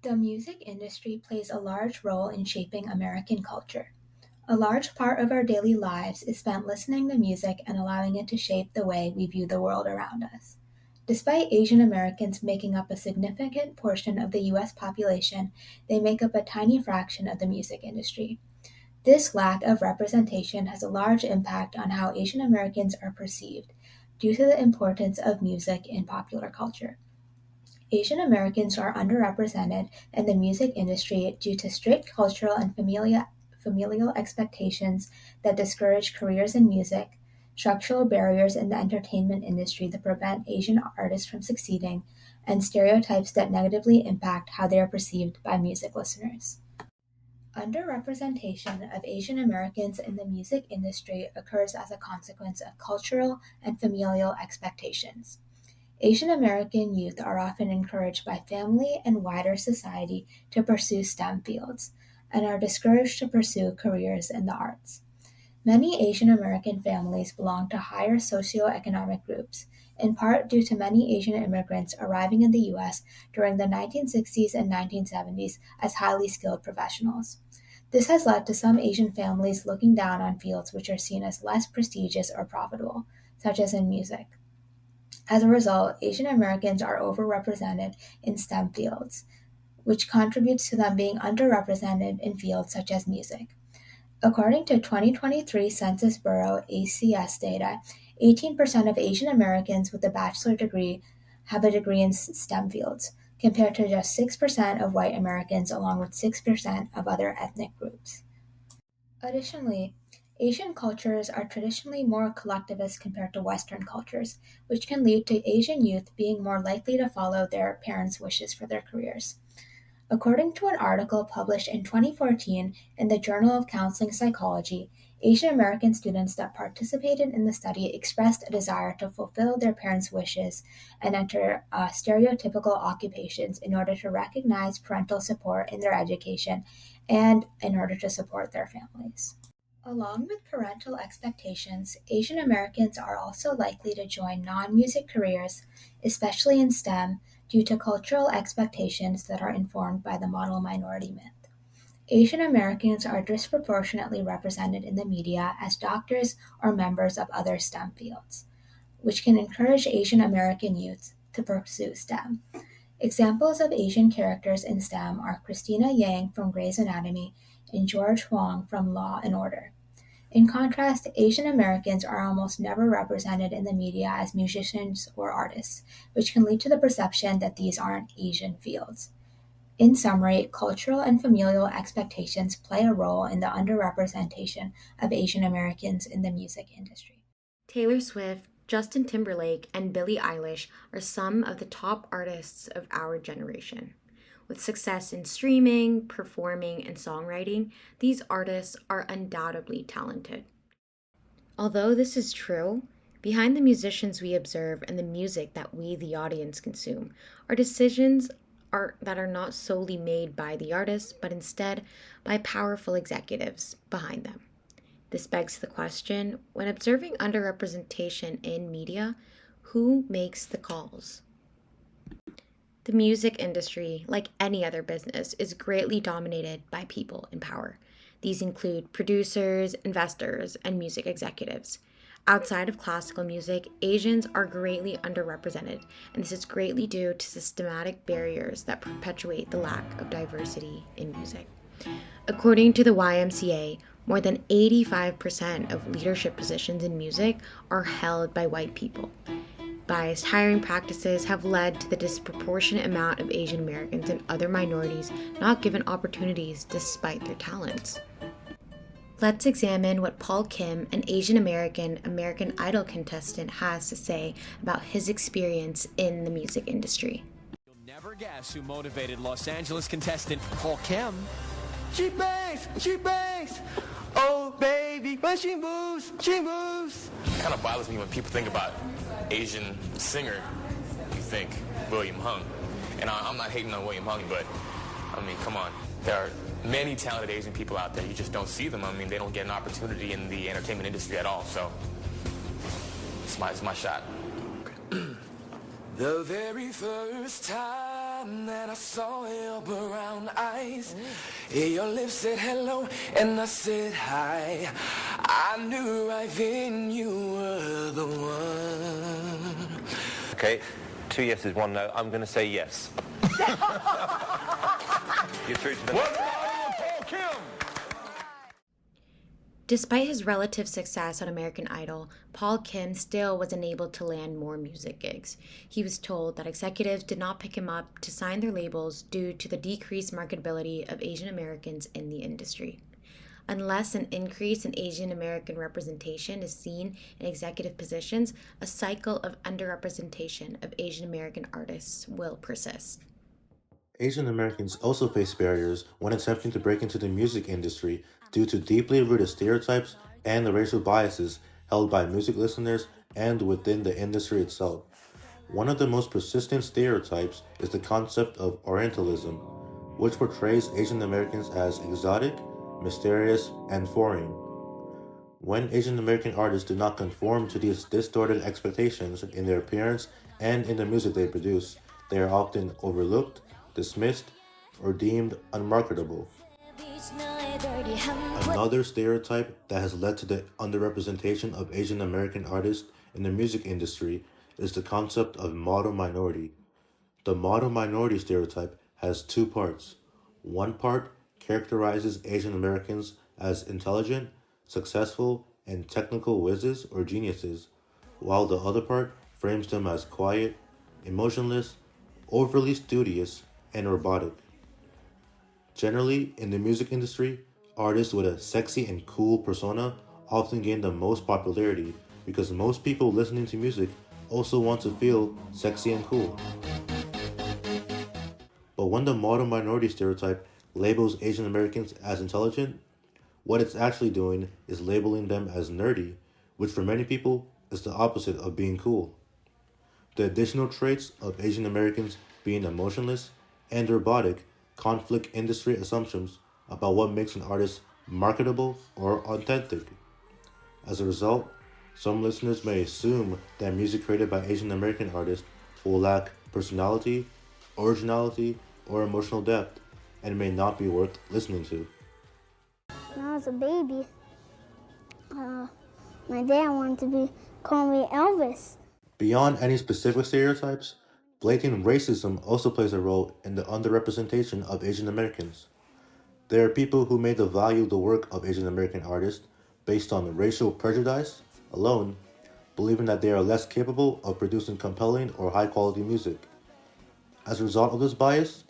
The music industry plays a large role in shaping American culture. A large part of our daily lives is spent listening to music and allowing it to shape the way we view the world around us. Despite Asian Americans making up a significant portion of the US population, they make up a tiny fraction of the music industry. This lack of representation has a large impact on how Asian Americans are perceived due to the importance of music in popular culture. Asian Americans are underrepresented in the music industry due to strict cultural and familial expectations that discourage careers in music, structural barriers in the entertainment industry that prevent Asian artists from succeeding, and stereotypes that negatively impact how they are perceived by music listeners. Underrepresentation of Asian Americans in the music industry occurs as a consequence of cultural and familial expectations. Asian American youth are often encouraged by family and wider society to pursue STEM fields and are discouraged to pursue careers in the arts. Many Asian American families belong to higher socioeconomic groups, in part due to many Asian immigrants arriving in the US during the 1960s and 1970s as highly skilled professionals. This has led to some Asian families looking down on fields which are seen as less prestigious or profitable, such as in music. As a result, Asian Americans are overrepresented in STEM fields, which contributes to them being underrepresented in fields such as music. According to 2023 Census Bureau ACS data, 18% of Asian Americans with a bachelor degree have a degree in STEM fields, compared to just 6% of white Americans, along with 6% of other ethnic groups. Additionally, Asian cultures are traditionally more collectivist compared to Western cultures, which can lead to Asian youth being more likely to follow their parents' wishes for their careers. According to an article published in 2014 in the Journal of Counseling Psychology, Asian American students that participated in the study expressed a desire to fulfill their parents' wishes and enter stereotypical occupations in order to recognize parental support in their education and in order to support their families. Along with parental expectations, Asian Americans are also likely to join non music careers, especially in STEM, due to cultural expectations that are informed by the model minority myth. Asian Americans are disproportionately represented in the media as doctors or members of other STEM fields, which can encourage Asian American youth to pursue STEM. Examples of Asian characters in STEM are Christina Yang from Grey's Anatomy and George Huang from Law and Order. In contrast, Asian Americans are almost never represented in the media as musicians or artists, which can lead to the perception that these aren't Asian fields. In summary, cultural and familial expectations play a role in the underrepresentation of Asian Americans in the music industry. Taylor Swift, Justin Timberlake, and Billie Eilish are some of the top artists of our generation. With success in streaming, performing, and songwriting, these artists are undoubtedly talented. Although this is true, behind the musicians we observe and the music that we, the audience, consume, are decisions that are not solely made by the artists, but instead by powerful executives behind them. This begs the question, when observing underrepresentation in media, who makes the calls? The music industry, like any other business, is greatly dominated by people in power. These include producers, investors, and music executives. Outside of classical music, Asians are greatly underrepresented, and this is greatly due to systematic barriers that perpetuate the lack of diversity in music. According to the YMCA, more than 85% of leadership positions in music are held by white people. Biased hiring practices have led to the disproportionate amount of Asian Americans and other minorities not given opportunities despite their talents. Let's examine what Paul Kim, an Asian American American Idol contestant, has to say about his experience in the music industry. You'll never guess who motivated Los Angeles contestant Paul Kim. She bangs, oh baby, when she moves, she moves. It kind of bothers me when people think about Asian singer, you think William Hung. And I'm not hating on William Hung, but I mean, come on. There are many talented Asian people out there. You just don't see them. I mean, they don't get an opportunity in the entertainment industry at all. So it's my shot. The very first time Then I saw your brown eyes. Your lips said hello, and I said hi. I knew right then you were the one. Okay, 2 yeses, 1 no. I'm going to say yes. You're through to the next round. Paul Kim! Despite his relative success on American Idol, Paul Kim still wasn't able to land more music gigs. He was told that executives did not pick him up to sign their labels due to the decreased marketability of Asian Americans in the industry. Unless an increase in Asian American representation is seen in executive positions, a cycle of underrepresentation of Asian American artists will persist. Asian Americans also face barriers when attempting to break into the music industry due to deeply rooted stereotypes and the racial biases held by music listeners and within the industry itself. One of the most persistent stereotypes is the concept of Orientalism, which portrays Asian Americans as exotic, mysterious, and foreign. When Asian American artists do not conform to these distorted expectations in their appearance and in the music they produce, they are often overlooked, dismissed, or deemed unmarketable. Another stereotype that has led to the underrepresentation of Asian American artists in the music industry is the concept of model minority. The model minority stereotype has two parts. One part characterizes Asian Americans as intelligent, successful, and technical whizzes or geniuses, while the other part frames them as quiet, emotionless, overly studious, and robotic. Generally, in the music industry, artists with a sexy and cool persona often gain the most popularity because most people listening to music also want to feel sexy and cool. But when the model minority stereotype labels Asian Americans as intelligent, what it's actually doing is labeling them as nerdy, which for many people is the opposite of being cool. The additional traits of Asian Americans being emotionless and robotic conflict industry assumptions about what makes an artist marketable or authentic. As a result, some listeners may assume that music created by Asian American artists will lack personality, originality, or emotional depth, and may not be worth listening to. When I was a baby, my dad wanted to call me Elvis. Beyond any specific stereotypes, blatant racism also plays a role in the underrepresentation of Asian Americans. There are people who may devalue the work of Asian American artists based on racial prejudice alone, believing that they are less capable of producing compelling or high-quality music. As a result of this bias,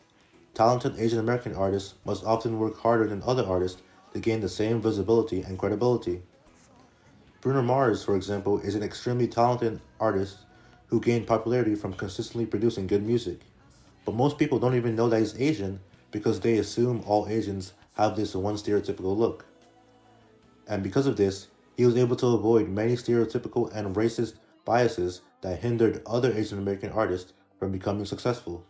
talented Asian American artists must often work harder than other artists to gain the same visibility and credibility. Bruno Mars, for example, is an extremely talented artist who gained popularity from consistently producing good music. But most people don't even know that he's Asian because they assume all Asians have this one stereotypical look. And because of this, he was able to avoid many stereotypical and racist biases that hindered other Asian American artists from becoming successful.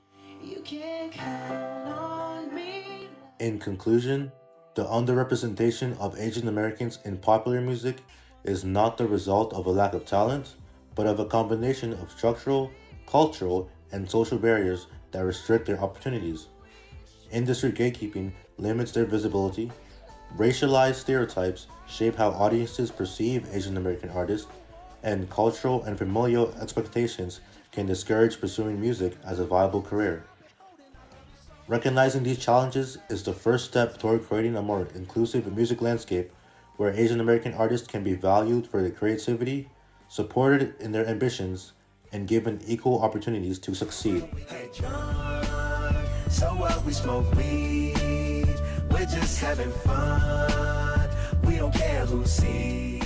You can count on me. In conclusion, the underrepresentation of Asian Americans in popular music is not the result of a lack of talent, but of a combination of structural, cultural, and social barriers that restrict their opportunities. Industry gatekeeping limits their visibility, racialized stereotypes shape how audiences perceive Asian American artists, and cultural and familial expectations can discourage pursuing music as a viable career. Recognizing these challenges is the first step toward creating a more inclusive music landscape where Asian American artists can be valued for their creativity, supported in their ambitions, and given equal opportunities to succeed. Hey John, so what, we smoke weed, we're just having fun, we don't care who sees.